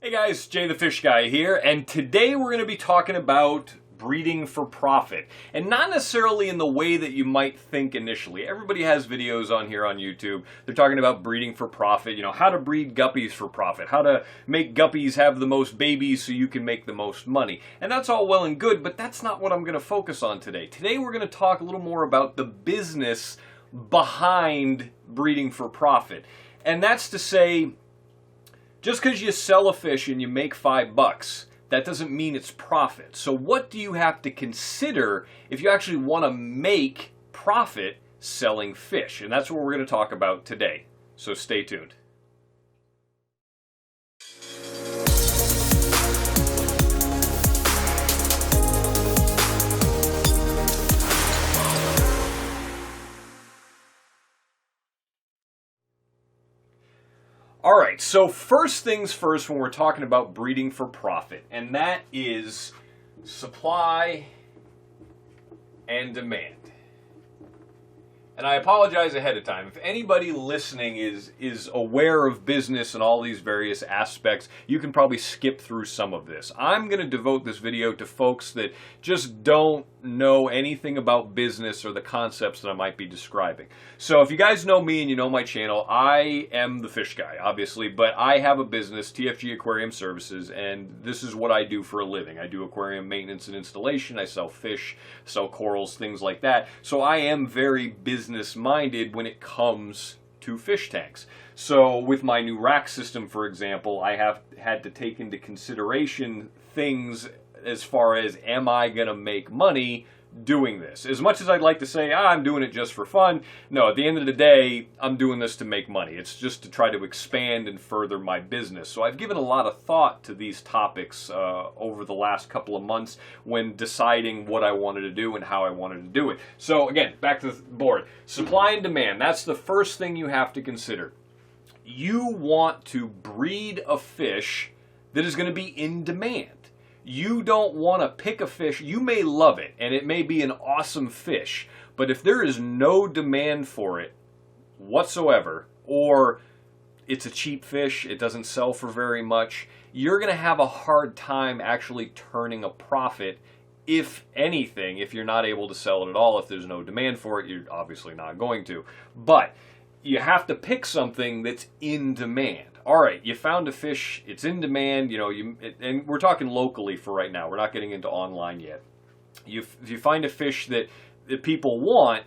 Hey guys, Jay the Fish Guy here, and today we're going to be talking about breeding for profit. And not necessarily in the way that you might think initially. Everybody has videos on here on YouTube. They're talking about breeding for profit, how to breed guppies for profit, how to make guppies have the most babies so you can make the most money. And that's all well and good, but that's not what I'm going to focus on today. Today we're going to talk a little more about the business behind breeding for profit. And that's to say, just because you sell a fish and you make $5, that doesn't mean it's profit. So what do you have to consider if you actually want to make profit selling fish? And that's what we're going to talk about today. So stay tuned. All right, so first things first when we're talking about breeding for profit, and that is supply and demand. And I apologize ahead of time. If anybody listening is aware of business and all these various aspects, you can probably skip through some of this. I'm going to devote this video to folks that just don't know anything about business or the concepts that I might be describing. So if you guys know me and you know my channel, I am the Fish Guy, obviously, but I have a business, TFG Aquarium Services, and this is what I do for a living. I do aquarium maintenance and installation. I sell fish, sell corals, things like that. So I am very business-minded when it comes to fish tanks. So with my new rack system, for example, I have had to take into consideration things as far as, am I going to make money doing this? As much as I'd like to say, I'm doing it just for fun, no, at the end of the day, I'm doing this to make money. It's just to try to expand and further my business. So I've given a lot of thought to these topics over the last couple of months when deciding what I wanted to do and how I wanted to do it. So again, back to the board. Supply and demand, that's the first thing you have to consider. You want to breed a fish that is going to be in demand. You don't want to pick a fish. You may love it, and it may be an awesome fish, but if there is no demand for it whatsoever, or it's a cheap fish, it doesn't sell for very much, you're going to have a hard time actually turning a profit, if anything, if you're not able to sell it at all. If there's no demand for it, you're obviously not going to. But you have to pick something that's in demand. All right, you found a fish, it's in demand, and we're talking locally for right now. We're not getting into online yet. If you find a fish that people want,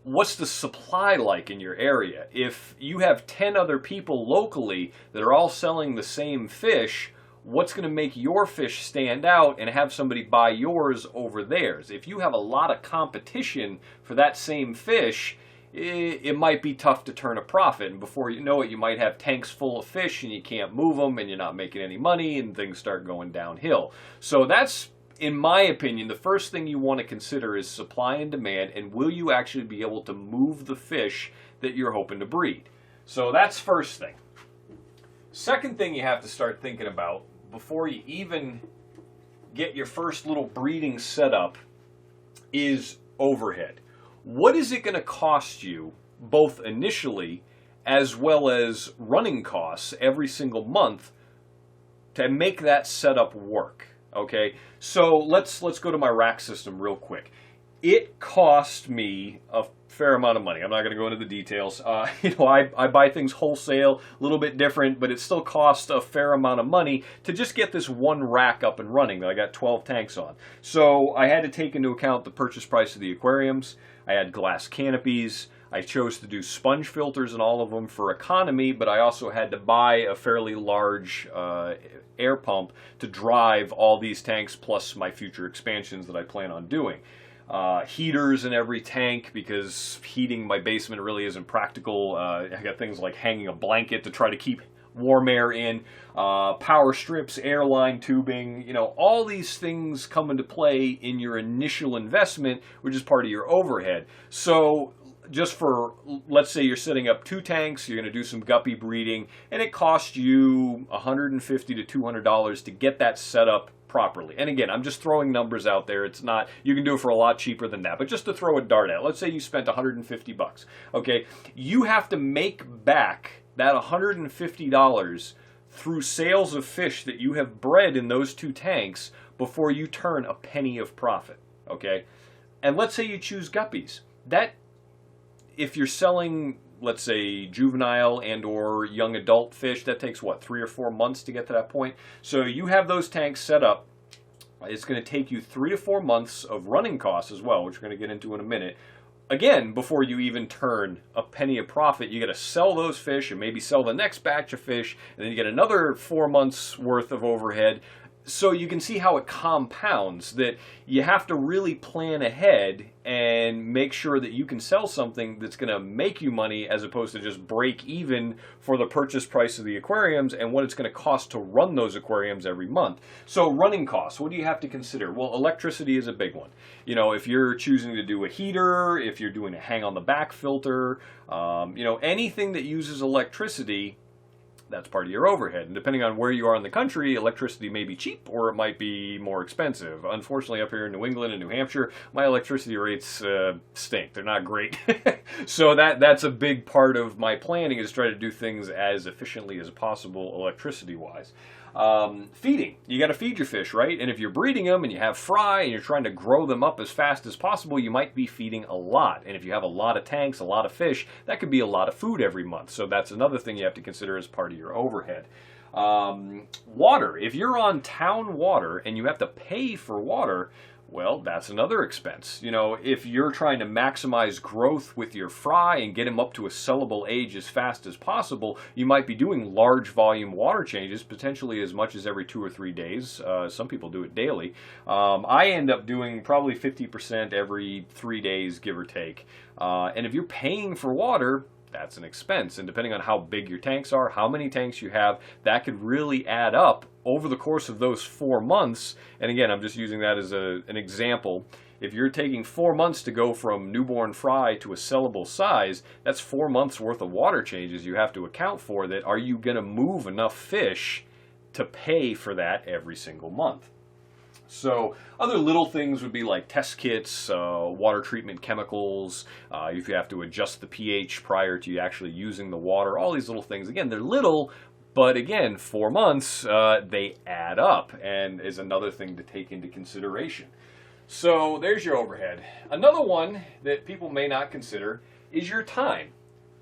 what's the supply like in your area? If you have 10 other people locally that are all selling the same fish, what's going to make your fish stand out and have somebody buy yours over theirs? If you have a lot of competition for that same fish, it might be tough to turn a profit, and before you know it, you might have tanks full of fish and you can't move them and you're not making any money and things start going downhill. So that's, in my opinion, the first thing you want to consider is supply and demand, and will you actually be able to move the fish that you're hoping to breed? So that's first thing. Second thing you have to start thinking about before you even get your first little breeding setup is overhead. What is it going to cost you, both initially as well as running costs every single month, to make that setup work? Okay, so let's go to my rack system real quick. It cost me a fair amount of money. I'm not going to go into the details. I buy things wholesale, a little bit different, but it still costs a fair amount of money to just get this one rack up and running that I got 12 tanks on. So I had to take into account the purchase price of the aquariums. I had glass canopies. I chose to do sponge filters in all of them for economy, but I also had to buy a fairly large air pump to drive all these tanks, plus my future expansions that I plan on doing. Heaters in every tank, because heating my basement really isn't practical. I got things like hanging a blanket to try to keep warm air in, power strips, airline tubing, all these things come into play in your initial investment, which is part of your overhead. So just for, let's say you're setting up 2 tanks, you're going to do some guppy breeding, and it costs you $150 to $200 to get that set up properly. And again, I'm just throwing numbers out there. It's not, you can do it for a lot cheaper than that, but just to throw a dart at, let's say you spent $150. Okay, you have to make back that $150 through sales of fish that you have bred in those 2 tanks before you turn a penny of profit, okay? And let's say you choose guppies. That, if you're selling, let's say, juvenile and or young adult fish, that takes, what, 3 or 4 months to get to that point? So you have those tanks set up. It's going to take you 3 to 4 months of running costs as well, which we're going to get into in a minute. Again, before you even turn a penny of profit, you got to sell those fish and maybe sell the next batch of fish, and then you get another 4 months worth of overhead. So you can see how it compounds, that you have to really plan ahead and make sure that you can sell something that's going to make you money as opposed to just break even for the purchase price of the aquariums and what it's going to cost to run those aquariums every month. So running costs, what do you have to consider? Well, electricity is a big one. You know, if you're choosing to do a heater, if you're doing a hang on the back filter, you know, anything that uses electricity, that's part of your overhead. And depending on where you are in the country, electricity may be cheap or it might be more expensive. Unfortunately, up here in New England and New Hampshire, my electricity rates stink. They're not great. So that's a big part of my planning, is try to do things as efficiently as possible electricity-wise. Feeding. You got to feed your fish, right? And if you're breeding them and you have fry and you're trying to grow them up as fast as possible, you might be feeding a lot. And if you have a lot of tanks, a lot of fish, that could be a lot of food every month. So that's another thing you have to consider as part of your overhead. Water. If you're on town water and you have to pay for water, well, that's another expense. You know, if you're trying to maximize growth with your fry and get them up to a sellable age as fast as possible, you might be doing large volume water changes, potentially as much as every 2 or 3 days. Some people do it daily. I end up doing probably 50% every 3 days, give or take. And if you're paying for water, that's an expense. And depending on how big your tanks are, how many tanks you have, that could really add up over the course of those 4 months. And again, I'm just using that as an example. If you're taking 4 months to go from newborn fry to a sellable size, that's 4 months worth of water changes you have to account for. That, are you going to move enough fish to pay for that every single month? So other little things would be like test kits, water treatment chemicals, if you have to adjust the pH prior to you actually using the water, all these little things. Again, they're little, but again, 4 months, they add up, and is another thing to take into consideration. So there's your overhead. Another one that people may not consider is your time.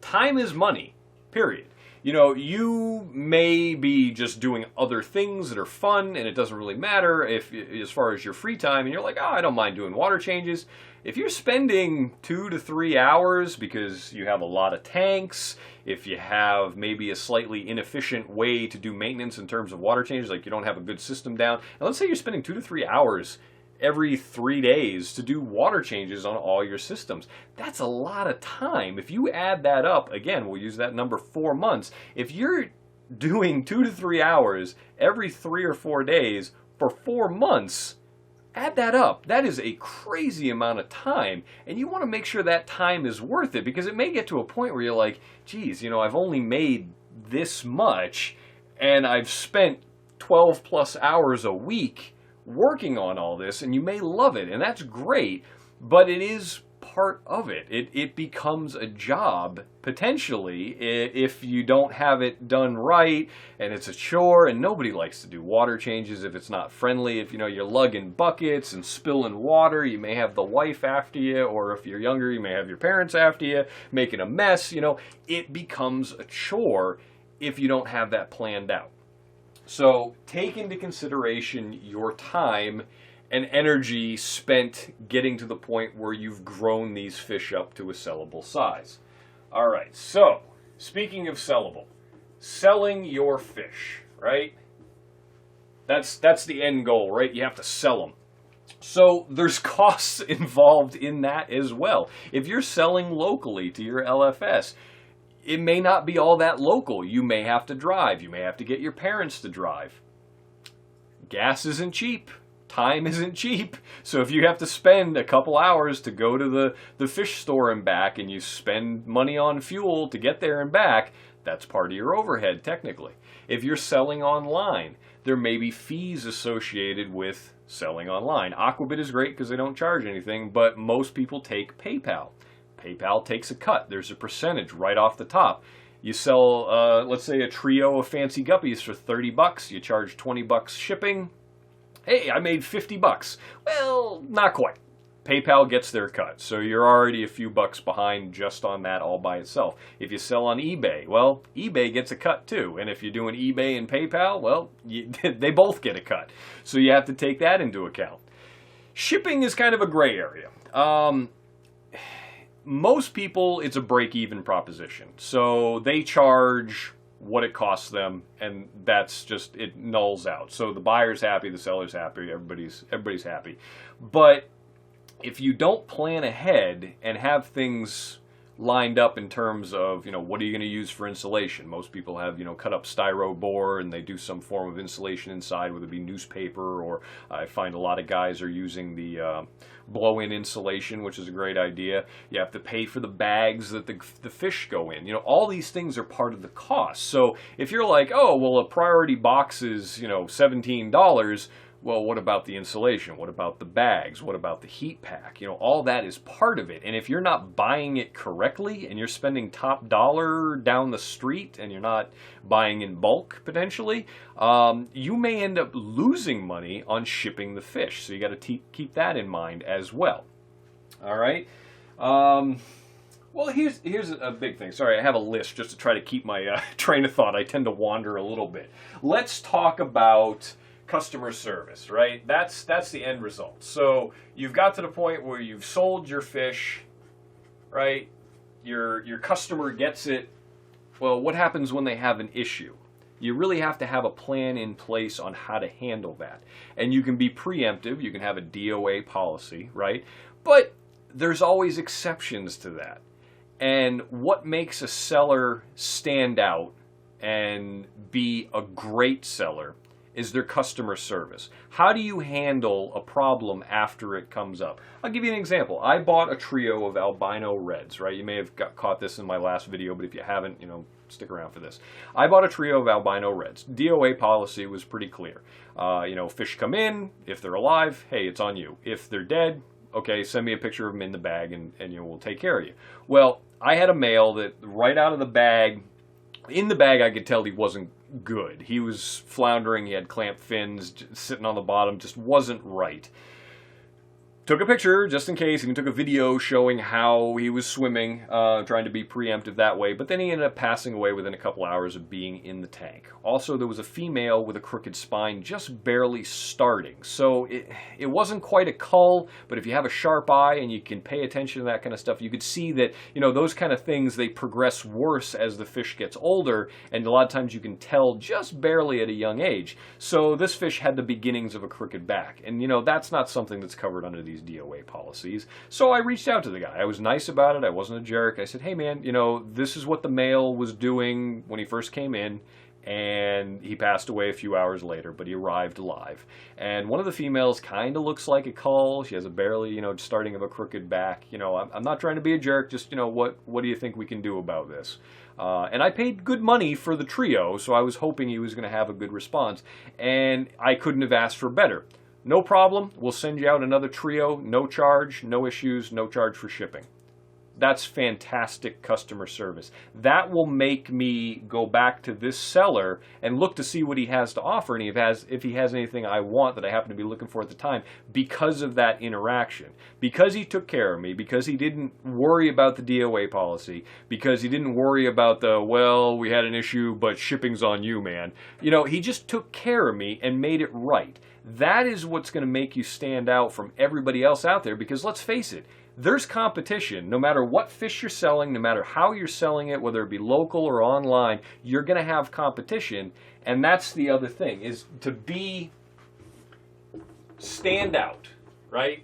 Time is money, period. You know, you may be just doing other things that are fun and it doesn't really matter if, as far as your free time, and you're like, oh, I don't mind doing water changes. If you're spending 2 to 3 hours because you have a lot of tanks, if you have maybe a slightly inefficient way to do maintenance in terms of water changes, like you don't have a good system down, and let's say you're spending 2 to 3 hours every 3 days to do water changes on all your systems. That's a lot of time. If you add that up, again, we'll use that number 4 months. If you're doing 2 to 3 hours every 3 or 4 days for 4 months, add that up. That is a crazy amount of time, and you want to make sure that time is worth it, because it may get to a point where you're like, geez, you know, I've only made this much and I've spent 12 plus hours a week working on all this, and you may love it, and that's great, but it is part of it. It becomes a job, potentially, if you don't have it done right, and it's a chore, and nobody likes to do water changes if it's not friendly. If, you know, you're lugging buckets and spilling water, you may have the wife after you, or if you're younger, you may have your parents after you, making a mess. You know, it becomes a chore if you don't have that planned out. So take into consideration your time and energy spent getting to the point where you've grown these fish up to a sellable size. All right, so speaking of sellable, selling your fish, right? That's the end goal, right? You have to sell them. So there's costs involved in that as well. If you're selling locally to your LFS, it may not be all that local. You may have to drive. You may have to get your parents to drive. Gas isn't cheap. Time isn't cheap. So if you have to spend a couple hours to go to the fish store and back, and you spend money on fuel to get there and back, that's part of your overhead technically. If you're selling online, there may be fees associated with selling online. Aquabit is great because they don't charge anything, but most people take PayPal. PayPal takes a cut. There's a percentage right off the top. You sell, let's say, a trio of fancy guppies for 30 bucks. You charge 20 bucks shipping. Hey, I made 50 bucks. Well, not quite. PayPal gets their cut, so you're already a few bucks behind just on that all by itself. If you sell on eBay, well, eBay gets a cut too. And if you're doing eBay and PayPal, well, they both get a cut. So you have to take that into account. Shipping is kind of a gray area. Most people, it's a break-even proposition. So they charge what it costs them, and that's just, it nulls out. So the buyer's happy, the seller's happy, everybody's happy. But if you don't plan ahead and have things lined up in terms of, what are you going to use for insulation? Most people have, cut up styro board, and they do some form of insulation inside, whether it be newspaper, or I find a lot of guys are using the blow-in insulation, which is a great idea. You have to pay for the bags that the fish go in. All these things are part of the cost. So if you're like, oh, well, a priority box is, $17, well, what about the insulation? What about the bags? What about the heat pack? All that is part of it. And if you're not buying it correctly and you're spending top dollar down the street and you're not buying in bulk potentially, you may end up losing money on shipping the fish. So you got to keep that in mind as well. All right. Well, here's a big thing. Sorry, I have a list just to try to keep my train of thought. I tend to wander a little bit. Let's talk about customer service, right? That's the end result. So you've got to the point where you've sold your fish, right? Your customer gets it. Well, what happens when they have an issue? You really have to have a plan in place on how to handle that. And you can be preemptive. You can have a DOA policy, right? But there's always exceptions to that. And what makes a seller stand out and be a great seller is their customer service. How do you handle a problem after it comes up? I'll give you an example. I bought a trio of albino reds, right? You may have caught this in my last video, but if you haven't, stick around for this. I bought a trio of albino reds. DOA policy was pretty clear. Fish come in, if they're alive, hey, it's on you. If they're dead, okay, send me a picture of them in the bag and we'll take care of you. Well, I had a male that right out of the bag, in the bag I could tell he wasn't good. He was floundering, he had clamped fins, sitting on the bottom, just wasn't right. Took a picture just in case, and took a video showing how he was swimming, trying to be preemptive that way, but then he ended up passing away within a couple hours of being in the tank. Also, there was a female with a crooked spine just barely starting, so it wasn't quite a cull, but if you have a sharp eye and you can pay attention to that kind of stuff, you could see that, those kind of things, they progress worse as the fish gets older, and a lot of times you can tell just barely at a young age. So this fish had the beginnings of a crooked back, and that's not something that's covered under these DOA policies. So I reached out to the guy. I was nice about it. I wasn't a jerk. I said, hey man, this is what the male was doing when he first came in, and he passed away a few hours later, but he arrived alive. And one of the females kind of looks like a cull. She has a barely, starting of a crooked back. I'm not trying to be a jerk, just, what do you think we can do about this? And I paid good money for the trio, so I was hoping he was going to have a good response, and I couldn't have asked for better. No problem, we'll send you out another trio, no charge, no issues, no charge for shipping. That's fantastic customer service. That will make me go back to this seller and look to see what he has to offer, and if he has anything I want that I happen to be looking for at the time, because of that interaction. Because he took care of me, because he didn't worry about the DOA policy, because he didn't worry about we had an issue, but shipping's on you, man. He just took care of me and made it right. That is what's going to make you stand out from everybody else out there, because let's face it, there's competition. No matter what fish you're selling, no matter how you're selling it, whether it be local or online, you're going to have competition. And that's the other thing, is to stand out, right?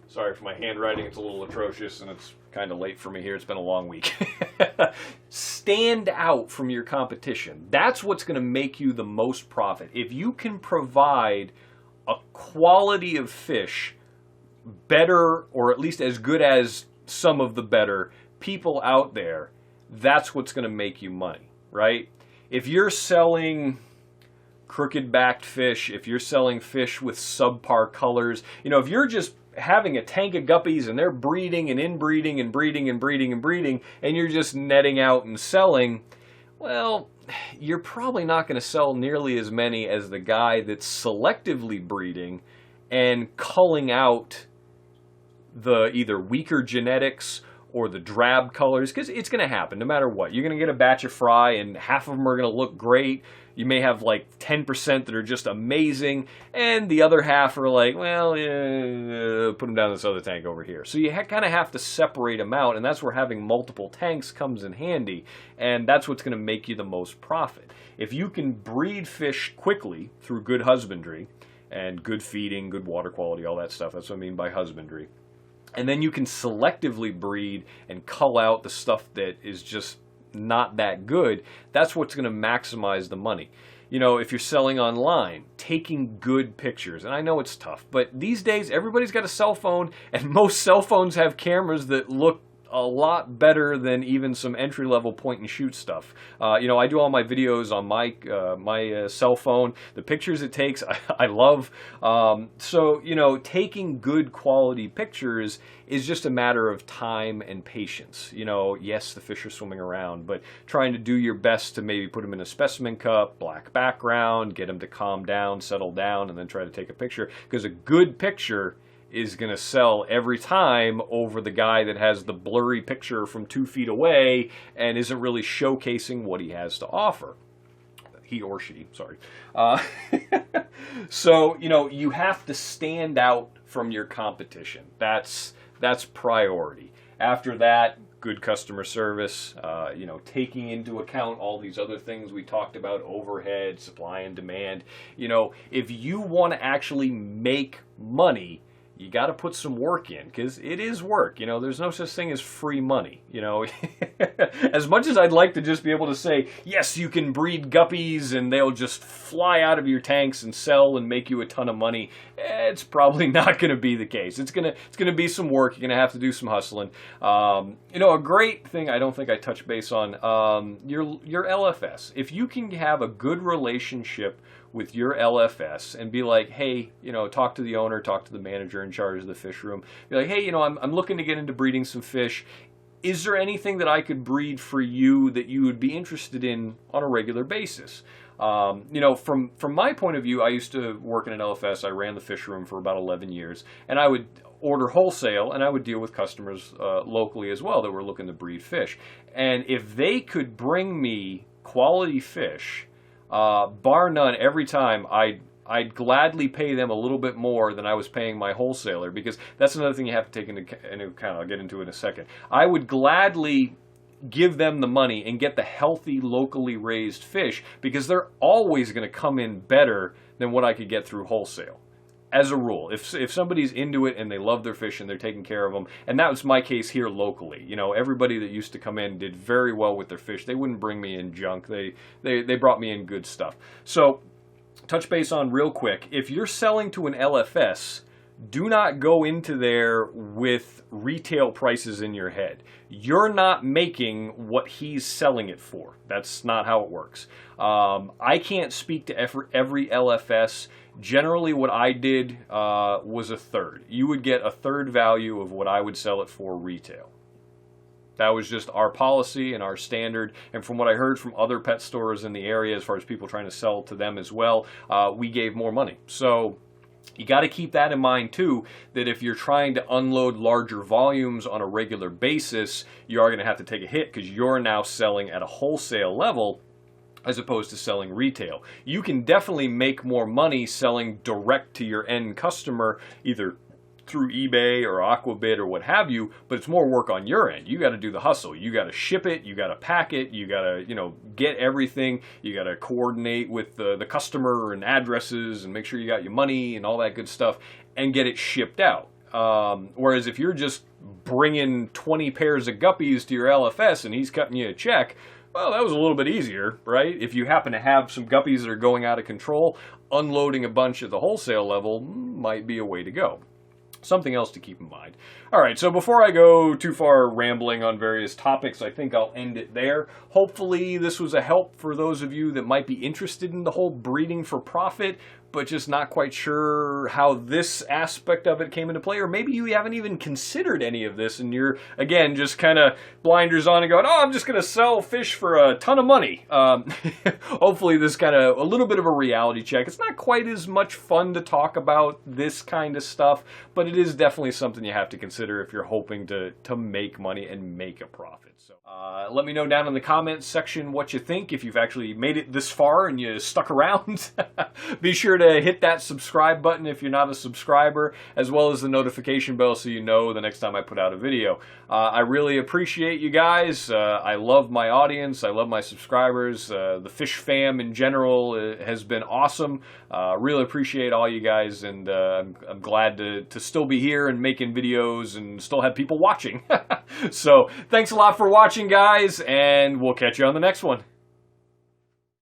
Sorry for my handwriting, it's a little atrocious and it's kind of late for me here. It's been a long week. Stand out from your competition. That's what's going to make you the most profit. If you can provide a quality of fish better, or at least as good as some of the better people out there, that's what's going to make you money, right? If you're selling crooked backed fish, if you're selling fish with subpar colors, if you're just having a tank of guppies and they're breeding and inbreeding and breeding and breeding and breeding, and you're just netting out and selling, well, you're probably not going to sell nearly as many as the guy that's selectively breeding and culling out the either weaker genetics or the drab colors, because it's going to happen no matter what. You're going to get a batch of fry and half of them are going to look great. You may have like 10% that are just amazing, and the other half are like, well, put them down this other tank over here. So you kind of have to separate them out, and that's where having multiple tanks comes in handy, and that's what's going to make you the most profit. If you can breed fish quickly through good husbandry and good feeding, good water quality, all that stuff, that's what I mean by husbandry, and then you can selectively breed and cull out the stuff that is just not that good, that's what's going to maximize the money. You know, if you're selling online, taking good pictures, and I know it's tough, but these days everybody's got a cell phone, and most cell phones have cameras that look a lot better than even some entry-level point-and-shoot stuff. You know, I do all my videos on my cell phone. The pictures it takes, I love. So, you know, taking good quality pictures is just a matter of time and patience. You know, yes, the fish are swimming around, but trying to do your best to maybe put them in a specimen cup, black background, get them to calm down, settle down, and then try to take a picture. Because a good picture is going to sell every time over the guy that has the blurry picture from 2 feet away and isn't really showcasing what he has to offer. He or she, sorry. So, you know, you have to stand out from your competition. That's priority. After that, good customer service, you know, taking into account all these other things we talked about, overhead, supply and demand. You know, if you want to actually make money, you got to put some work in, because it is work. You know, there's no such thing as free money. You know, as much as I'd like to just be able to say, yes, you can breed guppies and they'll just fly out of your tanks and sell and make you a ton of money, it's probably not going to be the case. It's gonna be some work. You're gonna have to do some hustling. You know, a great thing I don't think I touched base on, your LFS. If you can have a good relationship with your LFS and be like, hey, you know, talk to the owner, talk to the manager in charge of the fish room. Be like, hey, you know, I'm looking to get into breeding some fish. Is there anything that I could breed for you that you would be interested in on a regular basis? You know, from my point of view, I used to work in an LFS. I ran the fish room for about 11 years, and I would order wholesale, and I would deal with customers locally as well that were looking to breed fish. And if they could bring me quality fish, bar none, every time I'd gladly pay them a little bit more than I was paying my wholesaler, because that's another thing you have to take into account. I'll get into it in a second. I would gladly give them the money and get the healthy, locally raised fish, because they're always going to come in better than what I could get through wholesale. As a rule, if somebody's into it and they love their fish and they're taking care of them, and that was my case here locally. You know, everybody that used to come in did very well with their fish. They wouldn't bring me in junk. They brought me in good stuff. So, touch base on real quick. If you're selling to an LFS, do not go into there with retail prices in your head. You're not making what he's selling it for. That's not how it works. I can't speak to every LFS. Generally, what I did was a third. You would get a third value of what I would sell it for retail. That was just our policy and our standard. And from what I heard from other pet stores in the area, as far as people trying to sell to them as well, we gave more money. So you got to keep that in mind too, that if you're trying to unload larger volumes on a regular basis, you are going to have to take a hit, because you're now selling at a wholesale level as opposed to selling retail. You can definitely make more money selling direct to your end customer, either through eBay or Aquabid or what have you, but it's more work on your end. You got to do the hustle. You got to ship it, you got to pack it, you got to, you know, get everything, you got to coordinate with the customer and addresses and make sure you got your money and all that good stuff and get it shipped out. Whereas if you're just bringing 20 pairs of guppies to your LFS and he's cutting you a check, well, that was a little bit easier, right? If you happen to have some guppies that are going out of control, unloading a bunch at the wholesale level might be a way to go. Something else to keep in mind. All right, so before I go too far rambling on various topics, I think I'll end it there. Hopefully this was a help for those of you that might be interested in the whole breeding for profit, but just not quite sure how this aspect of it came into play, or maybe you haven't even considered any of this and you're, again, just kind of blinders on and going, oh, I'm just going to sell fish for a ton of money. Hopefully this kind of a little bit of a reality check. It's not quite as much fun to talk about this kind of stuff, but it is definitely something you have to consider if you're hoping to make money and make a profit. So let me know down in the comments section what you think, if you've actually made it this far and you stuck around. Be sure to hit that subscribe button if you're not a subscriber, as well as the notification bell so you know the next time I put out a video. I really appreciate you guys. I love my audience. I love my subscribers. The fish fam in general has been awesome. Really appreciate all you guys, and I'm glad to still be here and making videos and still have people watching. So thanks a lot for watching, guys, and we'll catch you on the next one.